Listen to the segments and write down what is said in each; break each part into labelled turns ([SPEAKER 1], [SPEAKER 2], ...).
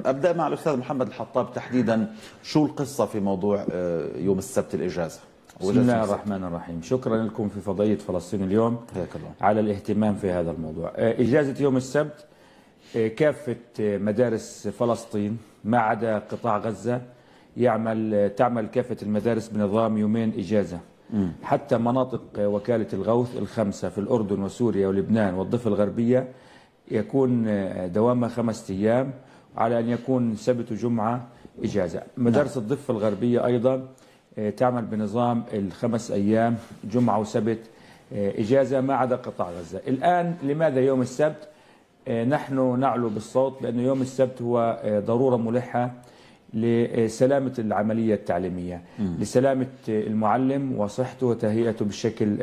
[SPEAKER 1] أبدأ مع الأستاذ محمد الحطاب تحديدا، شو القصة في موضوع يوم السبت الإجازة؟
[SPEAKER 2] بسم الله الرحمن الرحيم. شكرا لكم في فضائية فلسطين اليوم على الاهتمام في هذا الموضوع. إجازة يوم السبت كافة مدارس فلسطين ما عدا قطاع غزة تعمل كافة المدارس بنظام يومين إجازة. حتى مناطق وكالة الغوث الخمسة في الأردن وسوريا ولبنان والضفة الغربية يكون دوامها 5 أيام، على أن يكون سبت وجمعة إجازة. مدارس الضفة الغربية أيضا تعمل بنظام 5 أيام جمعة وسبت إجازة ما عدا قطاع غزة. الآن لماذا يوم السبت؟ نحن نعلو بالصوت بأن يوم السبت هو ضرورة ملحة لسلامة العملية التعليمية، لسلامة المعلم وصحته وتهيئته بالشكل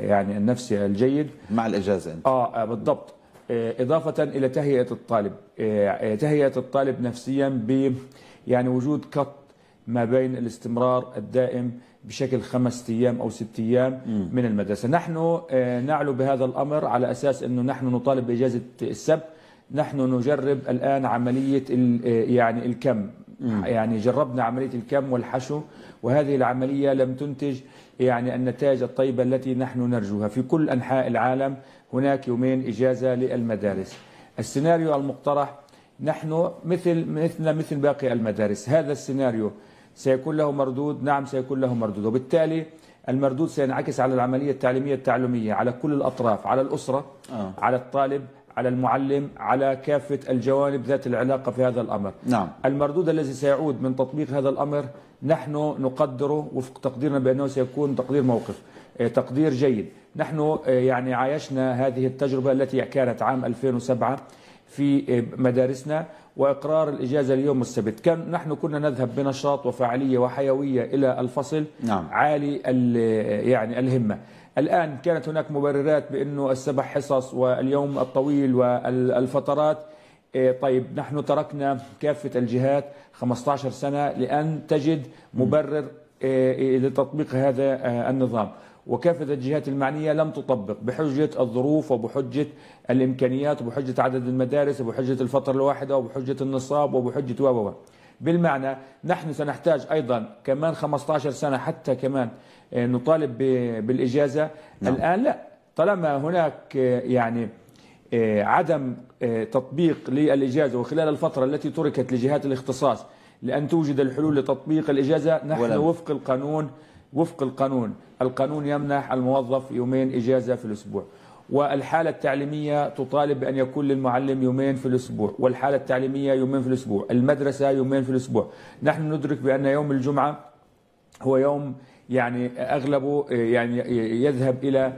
[SPEAKER 2] يعني النفسي الجيد
[SPEAKER 1] مع الإجازة أنت.
[SPEAKER 2] بالضبط. إضافة إلى تهيئة الطالب، تهيئة الطالب نفسيا يعني وجود قط ما بين الاستمرار الدائم بشكل 5 أيام أو 6 أيام من المدرسة. نحن نعلو بهذا الأمر على أساس أنه نحن نطالب بإجازة السبت. نحن نجرب الآن عملية يعني الكم، يعني جربنا عملية الكم والحشو، وهذه العملية لم تنتج يعني النتائج الطيبة التي نحن نرجوها. في كل أنحاء العالم هناك يومين إجازة للمدارس. السيناريو المقترح نحن مثل باقي المدارس. هذا السيناريو سيكون له مردود، نعم سيكون له مردود، وبالتالي المردود سينعكس على العملية التعليمية التعلمية على كل الأطراف، على الأسرة، على الطالب، على المعلم، على كافة الجوانب ذات العلاقة في هذا الأمر.
[SPEAKER 1] نعم.
[SPEAKER 2] المردود الذي سيعود من تطبيق هذا الأمر نحن نقدره وفق تقديرنا بأنه سيكون تقدير موقف، تقدير جيد. نحن يعني عايشنا هذه التجربة التي كانت عام 2007 في مدارسنا، وإقرار الإجازة ليوم السبت نحن كنا نذهب بنشاط وفعالية وحيوية إلى الفصل.
[SPEAKER 1] نعم.
[SPEAKER 2] عالي يعني الهمة. الآن كانت هناك مبررات بأنه ال7 حصص واليوم الطويل والفترات. طيب نحن تركنا كافة الجهات 15 سنة لأن تجد مبرر لتطبيق هذا النظام، وكافة الجهات المعنية لم تطبق بحجة الظروف وبحجة الإمكانيات وبحجة عدد المدارس وبحجة الفترة الواحدة وبحجة النصاب وبحجة بالمعنى نحن سنحتاج أيضا كمان 15 سنة حتى كمان نطالب بالإجازة. نعم. الآن لا، طالما هناك يعني عدم تطبيق للإجازة وخلال الفترة التي تركت لجهات الاختصاص لأن توجد الحلول لتطبيق الإجازة، نحن وفق القانون يمنح الموظف يومين إجازة في الأسبوع، والحالة التعليمية تطالب بأن يكون للمعلم يومين في الأسبوع، والحالة التعليمية يومين في الأسبوع، المدرسة يومين في الأسبوع. نحن ندرك بأن يوم الجمعة هو يوم يعني أغلبه يعني يذهب إلى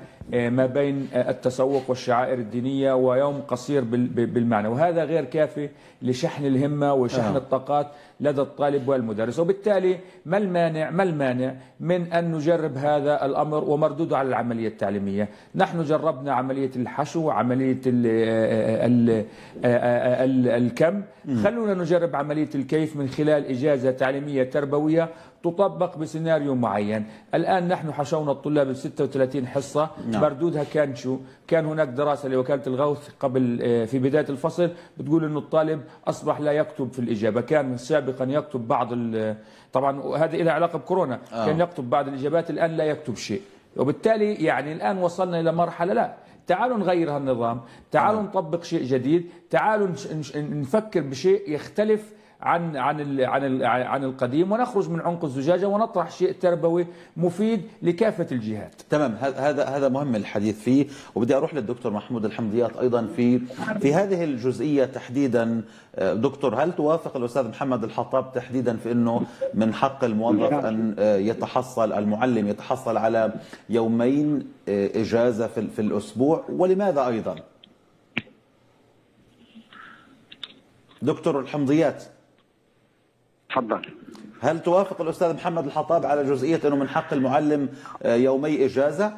[SPEAKER 2] ما بين التسوق والشعائر الدينية، ويوم قصير بالمعنى، وهذا غير كافي لشحن الهمة وشحن الطاقات لدى الطالب والمدرس. وبالتالي ما المانع من أن نجرب هذا الأمر ومردوده على العملية التعليمية؟ نحن جربنا عملية الحشو وعملية الكم، خلونا نجرب عملية الكيف من خلال إجازة تعليمية تربوية تطبق بسيناريو معين. الآن نحن حشونا الطلاب 36 حصة. نعم. مردودها كان شو؟ كان هناك دراسة لوكالة الغوث قبل في بداية الفصل بتقول إنه الطالب أصبح لا يكتب في الإجابة. كان سابقا يكتب بعض طبعا هذه لها علاقة بكورونا. كان يكتب بعض الإجابات، الآن لا يكتب شيء. وبالتالي يعني الآن وصلنا إلى مرحلة لا، تعالوا نغير هالنظام، تعالوا نطبق شيء جديد، تعالوا نفكر بشيء يختلف عن القديم، ونخرج من عنق الزجاجة ونطرح شيء تربوي مفيد لكافة الجهات.
[SPEAKER 1] تمام. هذا مهم الحديث فيه، وبدي اروح للدكتور محمود الحمديات ايضا في هذه الجزئية تحديدا. دكتور، هل توافق الاستاذ محمد الحطاب تحديدا في انه من حق الموظف ان المعلم يتحصل على يومين اجازة في الاسبوع، ولماذا ايضا؟ دكتور الحمديات
[SPEAKER 3] تفضل.
[SPEAKER 1] هل توافق الأستاذ محمد الحطاب على جزئية أنه من حق المعلم يومي إجازة؟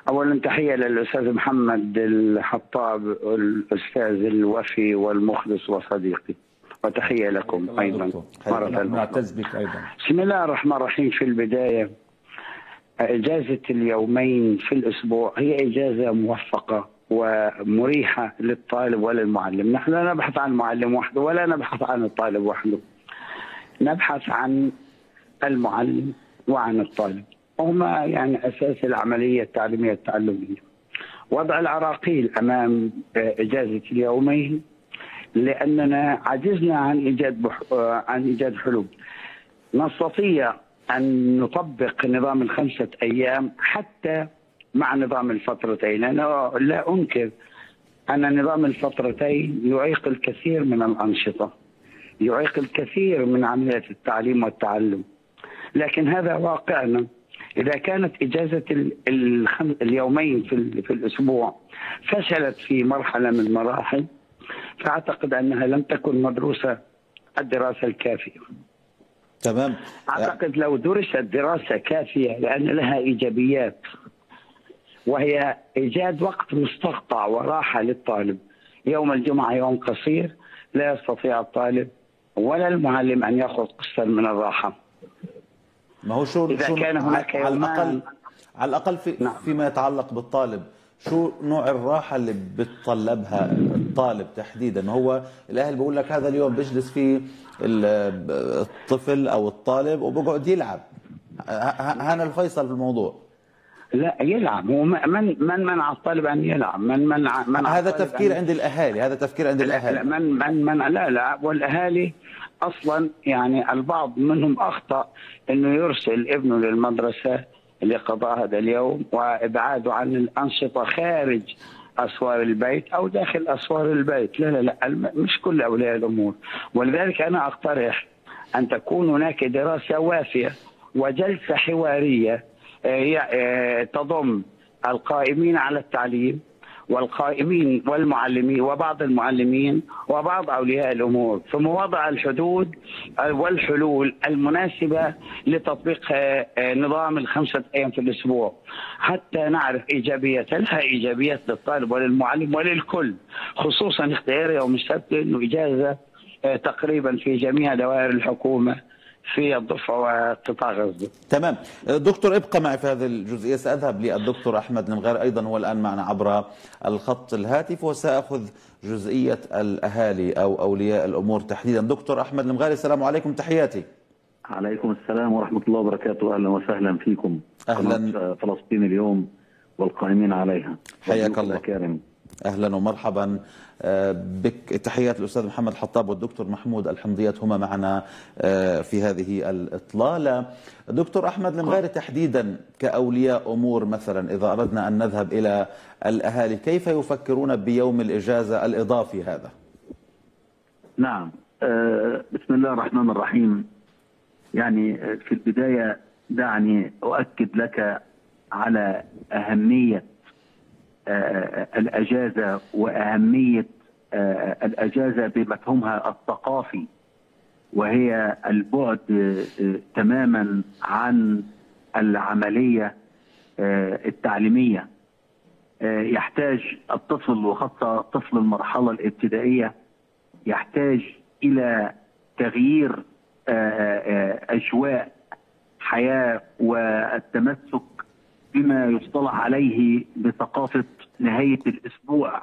[SPEAKER 3] أولا تحية للأستاذ محمد الحطاب الأستاذ الوفي والمخلص وصديقي، وتحية لكم أيضا مرة
[SPEAKER 2] نعتز بك أيضا.
[SPEAKER 3] بسم الله الرحمن الرحيم. في البداية إجازة اليومين في الأسبوع هي إجازة موفقة ومريحة للطالب وللمعلم. نحن لا نبحث عن المعلم وحده ولا نبحث عن الطالب وحده، نبحث عن المعلم وعن الطالب، هما يعني أساس العملية التعليمية التعلمية. وضع العراقيل أمام إجازة اليومين لأننا عجزنا عن إيجاد حلول. نستطيع أن نطبق نظام ال5 أيام حتى مع نظام الفترتين. أنا لا أنكر أن نظام الفترتين يعيق الكثير من الأنشطة، يعيق الكثير من عمليات التعليم والتعلم، لكن هذا واقعنا. إذا كانت إجازة اليومين في الأسبوع فشلت في مرحلة من المراحل، فأعتقد أنها لم تكن مدروسة الدراسة الكافية.
[SPEAKER 1] تمام.
[SPEAKER 3] أعتقد لو درست دراسة كافية، لأن لها إيجابيات، وهي إيجاد وقت مستقطع وراحة للطالب. يوم الجمعة يوم قصير، لا يستطيع الطالب ولا المعلم أن يأخذ قسطا من الراحة.
[SPEAKER 1] ما هو شو
[SPEAKER 3] إذا كان هناك
[SPEAKER 1] على الأقل فيما يتعلق بالطالب، شو نوع الراحة اللي بتطلبها الطالب تحديدا؟ ما هو الأهل بيقول لك هذا اليوم بيجلس فيه الطفل أو الطالب وبقعد يلعب. هنا الفيصل في الموضوع.
[SPEAKER 3] لا يلعب، هو من منع الطالب ان يلعب؟ من منع
[SPEAKER 1] هذا تفكير عند الاهالي، هذا تفكير عند الاهالي.
[SPEAKER 3] لا والاهالي اصلا يعني البعض منهم اخطا انه يرسل ابنه للمدرسه لقضاء هذا اليوم وابعاده عن الانشطه خارج اسوار البيت او داخل اسوار البيت. لا مش كل اولياء الامور. ولذلك انا اقترح ان تكون هناك دراسه وافيه وجلسه حواريه تضم القائمين على التعليم والقائمين والمعلمين وبعض المعلمين وبعض أولياء الأمور، ثم وضع الحدود والحلول المناسبة لتطبيق نظام ال5 أيام في الأسبوع، حتى نعرف إيجابيات. لها إيجابيات للطالب وللمعلم وللكل، خصوصا اختيار يوم السبت إنه إجازة تقريبا في جميع دوائر الحكومة في الضفة وقطاع غزة.
[SPEAKER 1] تمام. دكتور ابقى معي في هذه الجزئية. سأذهب للدكتور أحمد المغاري، أيضا هو الآن معنا عبر الخط الهاتف، وسأخذ جزئية الأهالي أو أولياء الأمور تحديدا. دكتور أحمد المغاري، السلام عليكم، تحياتي.
[SPEAKER 4] عليكم السلام ورحمة الله وبركاته. أهلا وسهلا فيكم.
[SPEAKER 1] أهلا.
[SPEAKER 4] فلسطين اليوم والقائمين عليها.
[SPEAKER 1] حياك الله. كريم. أهلا ومرحبا بك. تحيات الأستاذ محمد الحطاب والدكتور محمود الحمديات، هما معنا في هذه الإطلالة. دكتور أحمد المغاري، تحديدا كأولياء أمور مثلا إذا أردنا أن نذهب إلى الأهالي، كيف يفكرون بيوم الإجازة الإضافي هذا؟
[SPEAKER 4] نعم، بسم الله الرحمن الرحيم. يعني في البداية دعني أؤكد لك على أهمية الأجازة وأهمية الأجازة بمفهومها الثقافي، وهي البعد تماما عن العملية التعليمية. يحتاج الطفل وخاصة طفل المرحلة الابتدائية يحتاج إلى تغيير أجواء حياة والتمسك بما يصطلح عليه بثقافة نهاية الأسبوع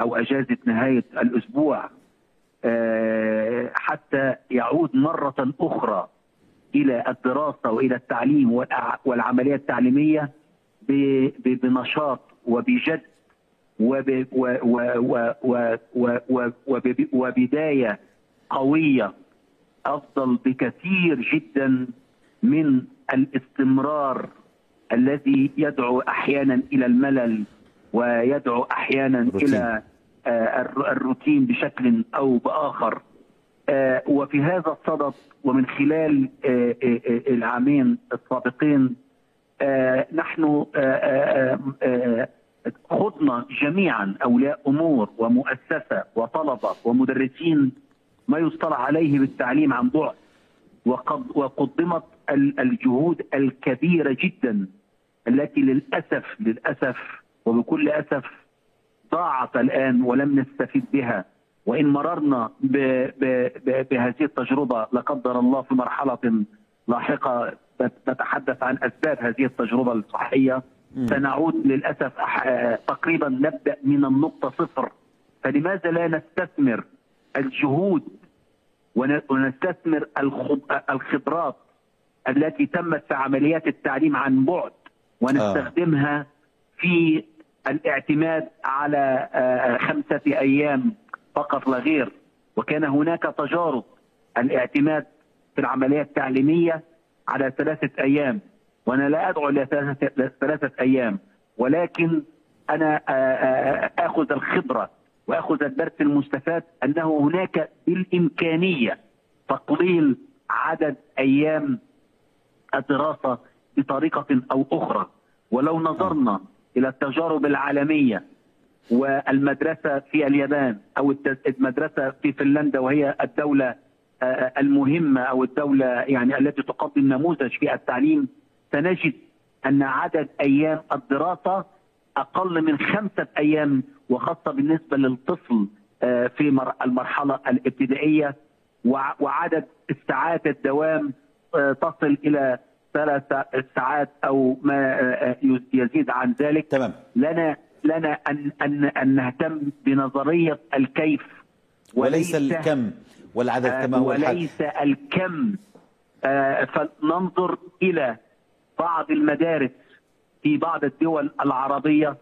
[SPEAKER 4] أو أجازة نهاية الأسبوع، حتى يعود مرة أخرى إلى الدراسة وإلى التعليم والعملية التعليمية بنشاط وبجد وبداية قوية، أفضل بكثير جدا من الاستمرار الذي يدعو أحيانا إلى الملل ويدعو أحيانا إلى الروتين بشكل أو بآخر. وفي هذا الصدد ومن خلال العامين السابقين نحن خضنا جميعا أولياء أمور ومؤسسة وطلبة ومدرسين ما يصطلح عليه بالتعليم عن بعد، وقدمت الجهود الكبيرة جدا التي للأسف وبكل أسف ضاعت الآن ولم نستفيد بها. وإن مررنا بهذه التجربة لا قدر الله في مرحلة لاحقة نتحدث عن أسباب هذه التجربة الصحية، سنعود للأسف تقريبا نبدأ من النقطة صفر. فلماذا لا نستثمر الجهود ونستثمر الخبرات التي تمت في عمليات التعليم عن بعد ونستخدمها في الاعتماد على 5 أيام فقط لا غير. وكان هناك تجارب الاعتماد في العمليات التعليمية على 3 أيام، وأنا لا أدعو إلى 3 أيام، ولكن أنا أخذ الخبرة وأخذ الدرس المستفاد أنه هناك بالإمكانية تقليل عدد أيام الدراسة بطريقة أو أخرى. ولو نظرنا إلى التجارب العالمية والمدرسة في اليابان أو المدرسة في فنلندا، وهي الدولة المهمة أو الدولة يعني التي تقدم نموذج في التعليم، سنجد أن عدد أيام الدراسة أقل من 5 أيام، وخاصة بالنسبة للطفل في المرحلة الابتدائية، وعدد ساعات الدوام تصل إلى 3 ساعات أو ما يزيد عن ذلك.
[SPEAKER 1] تمام.
[SPEAKER 4] لنا أن نهتم بنظرية الكيف
[SPEAKER 1] وليس الكم والعدد كما هو الحال،
[SPEAKER 4] وليس الكم. فننظر إلى بعض المدارس في بعض الدول العربية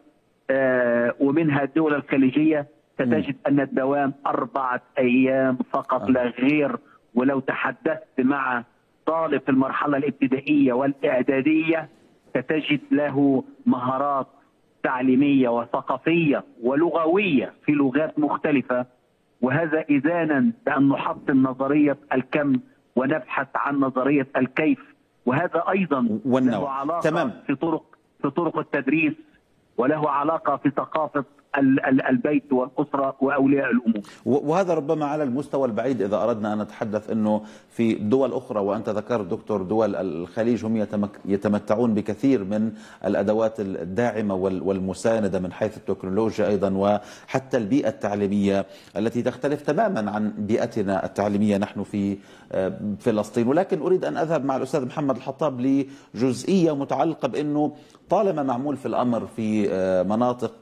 [SPEAKER 4] ومنها الدول الخليجية، ستجد أن الدوام 4 أيام فقط لا غير. ولو تحدثت مع طالب في المرحلة الابتدائية والإعدادية ستجد له مهارات تعليمية وثقافية ولغوية في لغات مختلفة، وهذا إذانا بأن نحطم نظرية الكم ونبحث عن نظرية الكيف. وهذا أيضا له علاقة في طرق التدريس، وله علاقة في ثقافة البيت والأسرة وأولياء الأمور.
[SPEAKER 1] وهذا ربما على المستوى البعيد إذا أردنا أن نتحدث أنه في دول أخرى، وأنت ذكرت دكتور دول الخليج هم يتمتعون بكثير من الأدوات الداعمة والمساندة من حيث التكنولوجيا أيضا، وحتى البيئة التعليمية التي تختلف تماما عن بيئتنا التعليمية نحن في فلسطين. ولكن أريد أن أذهب مع الأستاذ محمد الحطاب لجزئية متعلقة بأنه طالما معمول في الأمر في مناطق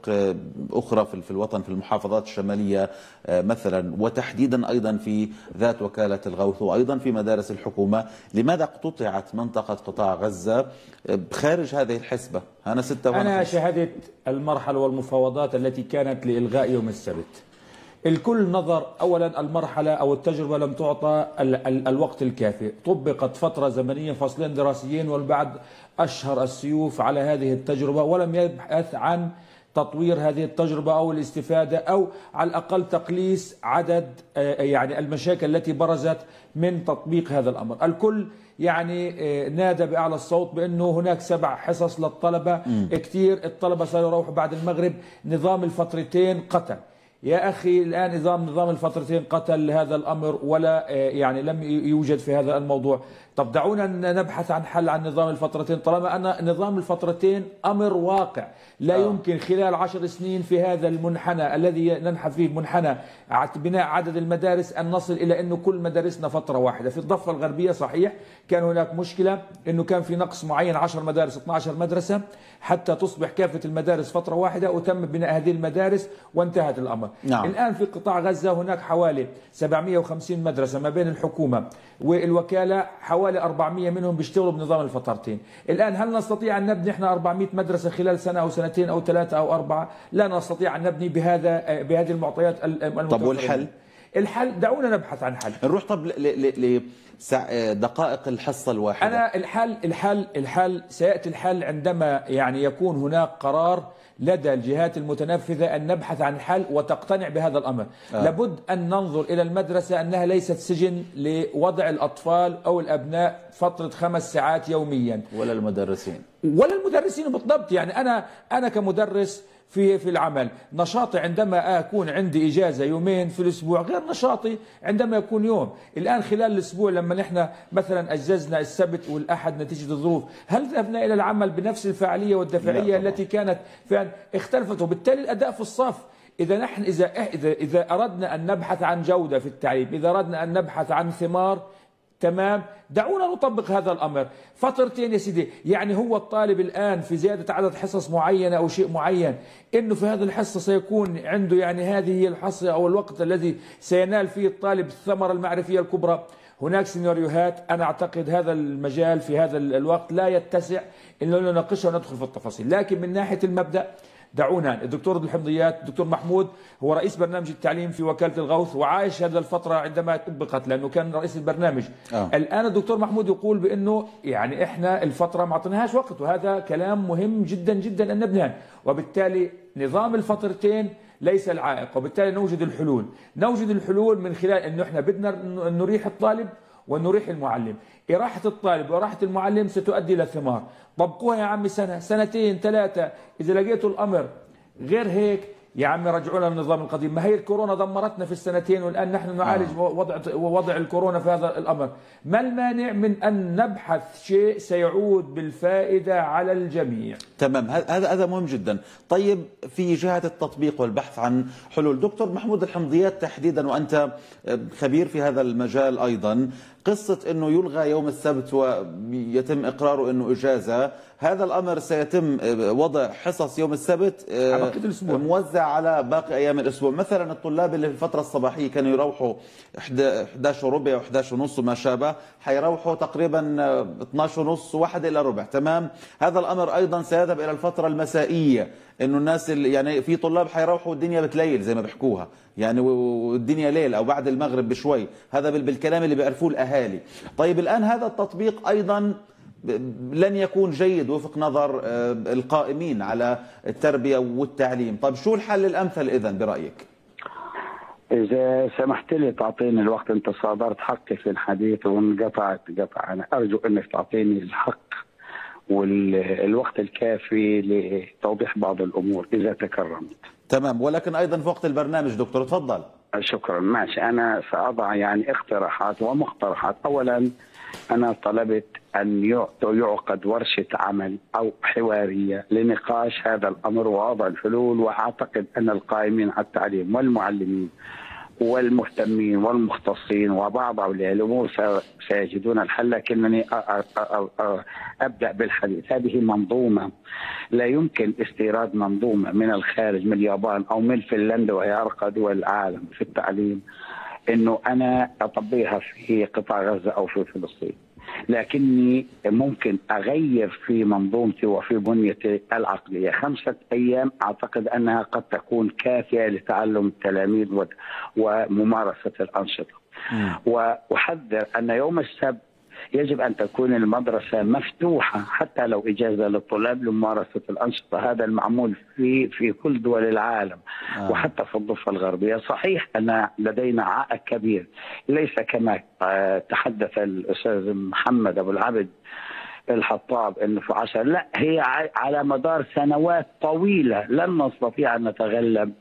[SPEAKER 1] أخرى في الوطن، في المحافظات الشمالية مثلا، وتحديدا أيضا في ذات وكالة الغوث، وأيضا في مدارس الحكومة، لماذا قطعت منطقة قطاع غزة خارج هذه الحسبة؟
[SPEAKER 2] أنا شاهدت المرحلة والمفاوضات التي كانت لإلغاء يوم السبت. الكل نظر أولا المرحلة أو التجربة لم تعطى الوقت الكافي، طبقت فترة زمنية، فصلين دراسيين، والبعض أشهر السيوف على هذه التجربة ولم يبحث عن تطوير هذه التجربة أو الاستفادة أو على الأقل تقليص عدد يعني المشاكل التي برزت من تطبيق هذا الأمر. الكل يعني نادى بأعلى الصوت بأنه هناك 7 حصص للطلبة كثير، الطلبة صاروا يروحوا بعد المغرب، نظام الفترتين قتل. يا أخي الآن نظام الفترتين قتل هذا الأمر، ولا يعني لم يوجد في هذا الموضوع. طب دعونا نبحث عن حل عن نظام الفترتين، طالما أن نظام الفترتين أمر واقع لا يمكن خلال 10 سنين في هذا المنحنى الذي ننحى فيه، منحنى بناء عدد المدارس، أن نصل إلى أنه كل مدارسنا فترة واحدة. في الضفة الغربية صحيح كان هناك مشكلة أنه كان في نقص معين، 10 مدارس 12 مدرسة حتى تصبح كافة المدارس فترة واحدة، وتم بناء هذه المدارس وانتهت الأمر.
[SPEAKER 1] نعم.
[SPEAKER 2] الآن في قطاع غزة هناك حوالي 750 مدرسة ما بين الحكومة والوكالة، حوالي 400 منهم بيشتغلوا بنظام الفترتين. الآن هل نستطيع أن نبني احنا 400 مدرسة خلال سنة أو سنتين أو 3 أو 4؟ لا نستطيع أن نبني بهذه المعطيات المتوفرة.
[SPEAKER 1] طب والحل؟
[SPEAKER 2] الحل دعونا نبحث عن حل.
[SPEAKER 1] نروح طب لدقائق الحصة الواحدة.
[SPEAKER 2] أنا الحل سيأتي الحل عندما يعني يكون هناك قرار لدى الجهات المتنفذة أن نبحث عن حل وتقتنع بهذا الأمر. لابد أن ننظر إلى المدرسة أنها ليست سجن لوضع الأطفال أو الأبناء فترة 5 ساعات يوميا،
[SPEAKER 1] ولا المدرسين
[SPEAKER 2] بالضبط. يعني أنا كمدرس في العمل، نشاطي عندما أكون عندي إجازة يومين في الأسبوع غير نشاطي عندما يكون يوم. الآن خلال الأسبوع لما نحن مثلا أجزنا السبت والأحد نتيجة الظروف، هل ذهبنا إلى العمل بنفس الفاعلية والدفعية التي كانت فعلا؟ اختلفت، وبالتالي الأداء في الصف. إذا نحن إذا أردنا أن نبحث عن جودة في التعليم، إذا أردنا أن نبحث عن ثمار تمام، دعونا نطبق هذا الأمر. فترتين يا سيدي، يعني هو الطالب الآن في زيادة عدد حصص معينة أو شيء معين، إنه في هذه الحصة سيكون عنده يعني هذه هي الحصة أو الوقت الذي سينال فيه الطالب الثمرة المعرفية الكبرى. هناك سيناريوهات أنا أعتقد هذا المجال في هذا الوقت لا يتسع إنه نناقشها وندخل في التفاصيل، لكن من ناحية المبدأ دعونا. الدكتور الحمضيات الدكتور محمود هو رئيس برنامج التعليم في وكالة الغوث، وعايش هذه الفترة عندما طبقت لأنه كان رئيس البرنامج. الآن الدكتور محمود يقول بأنه يعني إحنا الفترة ما أعطيناهاش وقت، وهذا كلام مهم جدا جدا أن نبنيه، وبالتالي نظام الفترتين ليس العائق، وبالتالي نوجد الحلول من خلال أنه إحنا بدنا نريح الطالب ونريح المعلم. إراحة الطالب وراحة المعلم ستؤدي إلى ثمار. طبقوها يا عمي سنة سنتين ثلاثة، إذا لقيتوا الأمر غير هيك يا عمي رجعونا للنظام القديم. ما هي الكورونا دمرتنا في السنتين، والآن نحن نعالج وضع الكورونا في هذا الأمر. ما المانع من أن نبحث شيء سيعود بالفائدة على الجميع؟
[SPEAKER 1] تمام، هذا مهم جدا. طيب، في جهة التطبيق والبحث عن حلول، دكتور محمود الحمضيات تحديدا وأنت خبير في هذا المجال أيضا، قصة أنه يلغى يوم السبت ويتم إقراره أنه إجازة، هذا الأمر سيتم وضع حصص يوم السبت موزع على باقي أيام الأسبوع. مثلا الطلاب اللي في الفترة الصباحية كانوا يروحوا 11:15 و11:30 وما شابه، حيروحوا تقريبا 12:30 و1 إلى ربع. تمام، هذا الأمر أيضا سيذهب إلى الفترة المسائية، انه الناس يعني في طلاب حيروحوا الدنيا بتليل زي ما بيحكوها، يعني والدنيا ليل او بعد المغرب بشوي، هذا بالكلام اللي بيعرفوه الاهالي. طيب الان هذا التطبيق ايضا لن يكون جيد وفق نظر القائمين على التربية والتعليم. طيب شو الحل الامثل اذا برايك؟
[SPEAKER 3] إذا سمحت لي تعطيني الوقت، أنت صادرت حقي في الحديث وانقطعت قطع، أنا أرجو أنك تعطيني الحق والوقت الكافي لتوضيح بعض الأمور إذا تكرمت.
[SPEAKER 1] تمام، ولكن أيضا في وقت البرنامج دكتور تفضل.
[SPEAKER 3] شكرا، ماشي. أنا سأضع يعني اقتراحات ومقترحات. أولا أنا طلبت أن يعقد ورشة عمل أو حوارية لنقاش هذا الأمر ووضع الحلول، وأعتقد أن القائمين على التعليم والمعلمين والمهتمين والمختصين وبعض أولياء الأمور سيجدون الحل. لكنني أبدأ بالحديث. هذه منظومة، لا يمكن استيراد منظومة من الخارج، من اليابان أو من فنلندا وهي أرقى دول العالم في التعليم، إنه أنا أطبقها في قطاع غزة أو في فلسطين. لكني ممكن أغير في منظومتي وفي بنيتي العقلية. 5 أيام أعتقد أنها قد تكون كافية لتعلم التلاميذ وممارسة الأنشطة. وأحذر أن يوم السبت يجب أن تكون المدرسة مفتوحة حتى لو إجازة للطلاب لممارسة الأنشطة. هذا المعمول في كل دول العالم وحتى في الضفة الغربية. صحيح أن لدينا عائق كبير، ليس كما تحدث الأستاذ محمد أبو العبد الحطاب انه في 10، لا، هي على مدار سنوات طويله لن نستطيع ان نتغلب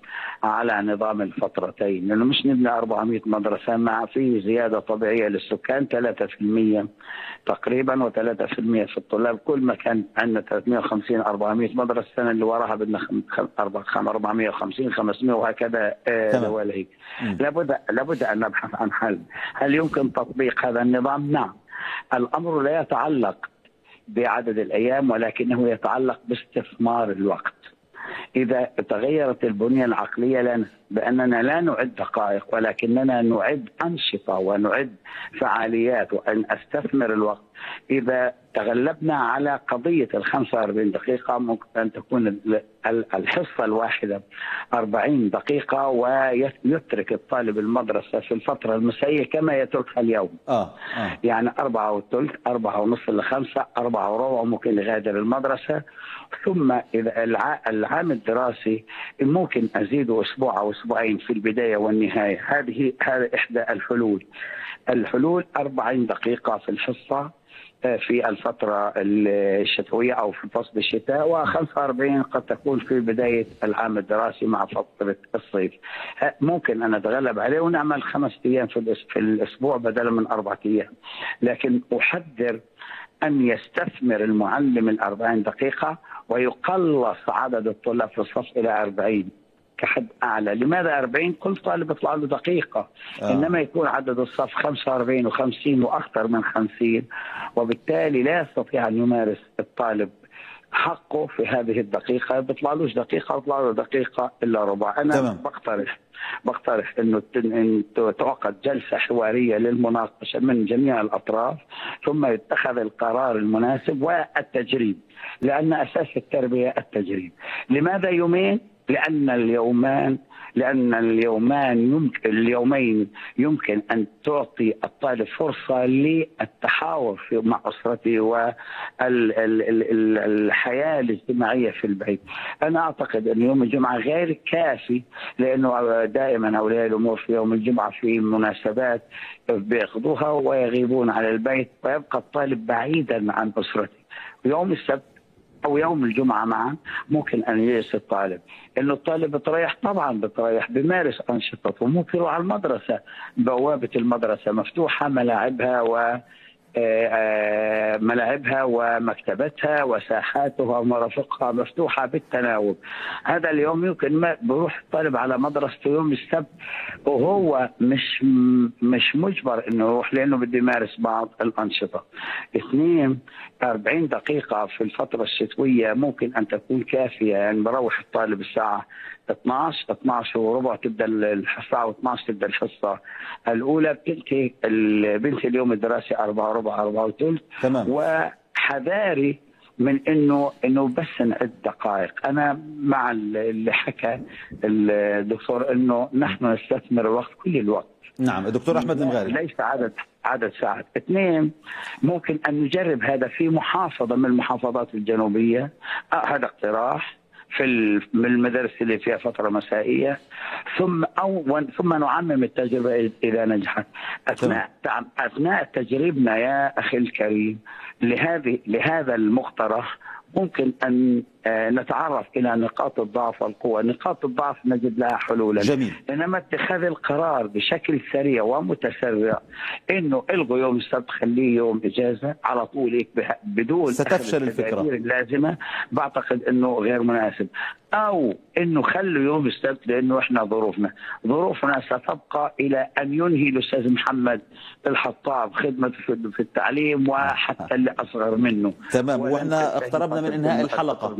[SPEAKER 3] على نظام الفترتين، لانه مش نبني 400 مدرسه مع في زياده طبيعيه للسكان 3% تقريبا و3% في الطلاب. كل ما كان عندنا 350 400 مدرسه، السنه اللي وراها بدنا 450 500 وهكذا دواليك. لابد ان نبحث عن حل. هل يمكن تطبيق هذا النظام؟ نعم. الامر لا يتعلق بعدد الأيام، ولكنه يتعلق باستثمار الوقت. إذا تغيرت البنية العقلية لنا بأننا لا نعد دقائق ولكننا نعد أنشطة ونعد فعاليات وأن أستثمر الوقت، إذا تغلبنا على قضية 45 دقيقة ممكن أن تكون الحصة الواحدة 40 دقيقة ويترك الطالب المدرسة في الفترة المسائية كما يتركها اليوم. يعني 4:30 4:30 ل 5 4:15 ممكن يغادر المدرسة. ثم إذا العام الدراسي ممكن أزيده أسبوع أو أسبوعين في البداية والنهاية. هذه إحدى الحلول 40 دقيقة في الحصة في الفترة الشتوية أو في فصل الشتاء، و45 قد تكون في بداية العام الدراسي مع فترة الصيف. ممكن أن نتغلب عليه ونعمل 5 أيام في الأسبوع بدلا من 4 أيام. لكن أحذر أن يستثمر المعلم 40 دقيقة ويقلص عدد الطلاب في الصف إلى 40 كحد أعلى. لماذا 40؟ كل طالب يطلع له دقيقة. إنما يكون عدد الصف 45 و50 وأكثر من 50، وبالتالي لا يستطيع أن يمارس الطالب حقه في هذه الدقيقة. بيطلعلوش دقيقة، بيطلع له دقيقة إلا ربع. أنا
[SPEAKER 1] تمام.
[SPEAKER 3] بقترح انه تعقد جلسه حواريه للمناقشه من جميع الاطراف، ثم يتخذ القرار المناسب والتجريب، لان اساس التربيه التجريب. لماذا يومين؟ لان اليومين يمكن ان تعطي الطالب فرصه للتحاور مع اسرته والحياه الاجتماعيه في البيت. انا اعتقد ان يوم الجمعه غير كافي، لانه دائما اولياء الامور في يوم الجمعه في مناسبات بياخذوها ويغيبون على البيت، ويبقى الطالب بعيدا عن اسرته. يوم السبت أو يوم الجمعة معا ممكن أن يجلس الطالب، إنه الطالب بتريح، طبعا بتريح، بيمارس أنشطته، ممكن يروح على المدرسة، بوابة المدرسة مفتوحة، ملاعبها ومكتبتها وساحاتها ومرافقها مفتوحة بالتناوب. هذا اليوم يمكن ما بروح الطالب على مدرسته يوم السبت وهو مش مجبر انه يروح، لانه بده يمارس بعض الانشطة. 40 دقيقة في الفترة الشتوية ممكن ان تكون كافية. يعني بروح الطالب الساعة 12 وربع تبدا الحصه، و12 تبدا الحصه الاولى. بتنتهي بنت اليوم الدراسي 4 وربع 4 وثلث.
[SPEAKER 1] تمام.
[SPEAKER 3] وحذاري من انه بس نعد دقائق. انا مع اللي حكى الدكتور انه نحن نستثمر الوقت كل الوقت.
[SPEAKER 1] نعم دكتور احمد المغاري.
[SPEAKER 3] ليس عدد ساعات. 2 ممكن ان نجرب هذا في محافظه من المحافظات الجنوبيه. هذا اقتراح في المدارس اللي فيها فترة مسائية، ثم نعمم التجربة إذا نجحت. أثناء تجريبنا يا أخي الكريم لهذا المقترح ممكن أن نتعرف إلى نقاط الضعف والقوة. نقاط الضعف نجد لها حلولا.
[SPEAKER 1] جميل.
[SPEAKER 3] إنما اتخاذ القرار بشكل سريع ومتسرع إنه الغوا يوم السبت خليه يوم إجازة على طول بدون
[SPEAKER 1] ستفشل الفكرة
[SPEAKER 3] اللازمة، بعتقد إنه غير مناسب. أو إنه خلوا يوم السبت، لأنه إحنا ظروفنا ستبقى إلى أن ينهي الأستاذ محمد الحطاب خدمته في التعليم وحتى اللي أصغر منه.
[SPEAKER 1] تمام. وإحنا اقتربنا من إنهاء الحلقة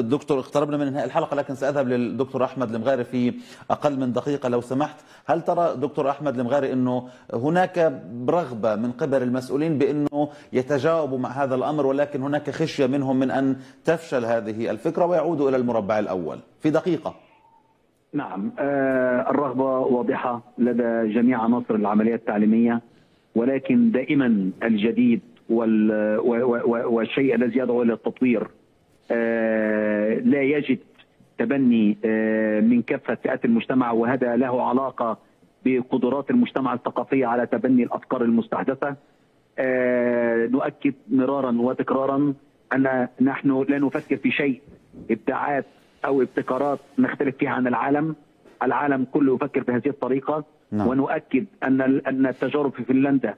[SPEAKER 1] دكتور، اقتربنا من انهاء الحلقة، لكن سأذهب للدكتور أحمد المغاري في أقل من دقيقة لو سمحت. هل ترى دكتور أحمد المغاري أنه هناك رغبة من قبل المسؤولين بأنه يتجاوبوا مع هذا الأمر، ولكن هناك خشية منهم من أن تفشل هذه الفكرة ويعودوا إلى المربع الأول في دقيقة؟
[SPEAKER 4] نعم، الرغبة واضحة لدى جميع عناصر العملية التعليمية، ولكن دائما الجديد والشيء الذي يدعو إلى التطوير لا يجد تبني من كافة فئات المجتمع، وهذا له علاقة بقدرات المجتمع الثقافية على تبني الأفكار المستحدثة. نؤكد مرارا وتكرارا أن نحن لا نفكر في شيء ابداعات أو ابتكارات نختلف فيها عن العالم كله يفكر بهذه الطريقة.
[SPEAKER 1] نعم.
[SPEAKER 4] ونؤكد أن التجارب في فنلندا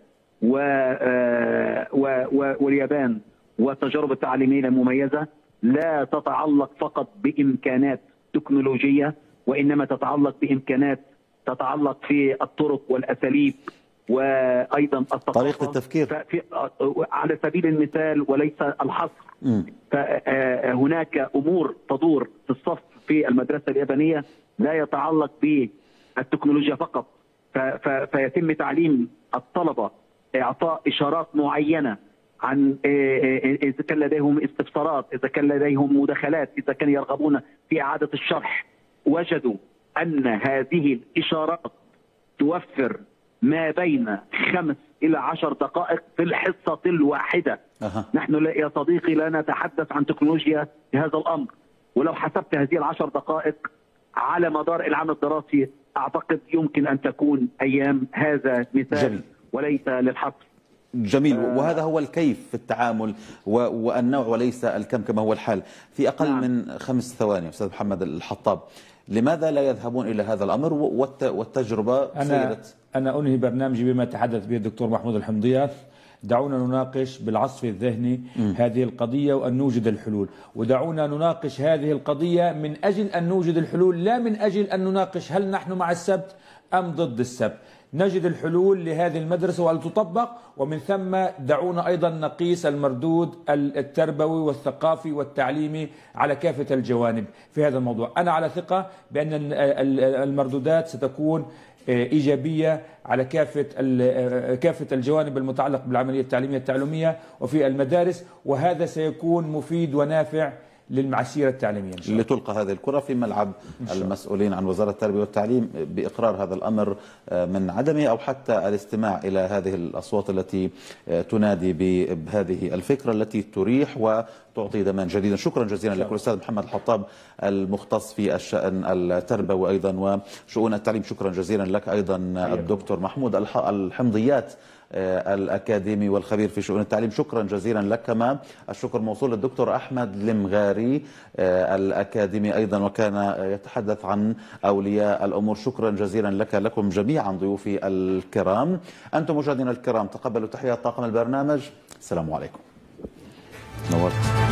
[SPEAKER 4] واليابان والتجارب التعليمية المميزة لا تتعلق فقط بإمكانات تكنولوجية، وإنما تتعلق بإمكانات تتعلق في الطرق والأساليب وأيضا الثقافة،
[SPEAKER 1] طريقة التفكير
[SPEAKER 4] على سبيل المثال وليس الحصر. فهناك أمور تدور في الصف في المدرسة اليابانية لا يتعلق بالتكنولوجيا فقط، فيتم تعليم الطلبة إعطاء إشارات معينة عن إذا كان لديهم استفسارات، إذا كان لديهم مداخلات، إذا كانوا يرغبون في إعادة الشرح. وجدوا أن هذه الإشارات توفر ما بين 5 إلى 10 دقائق في الحصة الواحدة. نحن يا صديقي لا نتحدث عن تكنولوجيا في هذا الأمر، ولو حسبت هذه 10 دقائق على مدار العام الدراسي أعتقد يمكن أن تكون أيام. هذا مثال جميل. وليس للحصر.
[SPEAKER 1] جميل. وهذا هو الكيف في التعامل والنوع وليس الكم كما هو الحال. في أقل من 5 ثواني أستاذ محمد الحطاب، لماذا لا يذهبون إلى هذا الأمر والتجربة سيرت؟
[SPEAKER 2] أنا أنهي برنامجي بما تحدث به الدكتور محمود الحمضيات. دعونا نناقش بالعصف الذهني هذه القضية وأن نوجد الحلول، ودعونا نناقش هذه القضية من أجل أن نوجد الحلول، لا من أجل أن نناقش هل نحن مع السبت أم ضد السبت. نجد الحلول لهذه المدرسة ولتطبق، ومن ثم دعونا أيضا نقيس المردود التربوي والثقافي والتعليمي على كافة الجوانب في هذا الموضوع. أنا على ثقة بأن المردودات ستكون إيجابية على كافة الجوانب المتعلقة بالعملية التعليمية التعلمية وفي المدارس، وهذا سيكون مفيد ونافع للمعسيرة التعليمية إن شاء الله.
[SPEAKER 1] لتلقى هذه الكرة في ملعب المسؤولين عن وزارة التربية والتعليم بإقرار هذا الأمر من عدمه، أو حتى الاستماع إلى هذه الأصوات التي تنادي بهذه الفكرة التي تريح وتعطي دما جديدا. شكرا جزيلا لك الأستاذ محمد الحطاب المختص في الشأن التربوي أيضا وشؤون التعليم. شكرا جزيلا لك أيضا الدكتور محمود الحمضيات الأكاديمي والخبير في شؤون التعليم. شكرا جزيلا لك. كما الشكر موصول للدكتور أحمد المغاري الأكاديمي أيضا وكان يتحدث عن أولياء الأمور. شكرا جزيلا لكم جميعا ضيوفي الكرام. أنتم مشاهدينا الكرام تقبلوا تحيات طاقم البرنامج. السلام عليكم. نورت.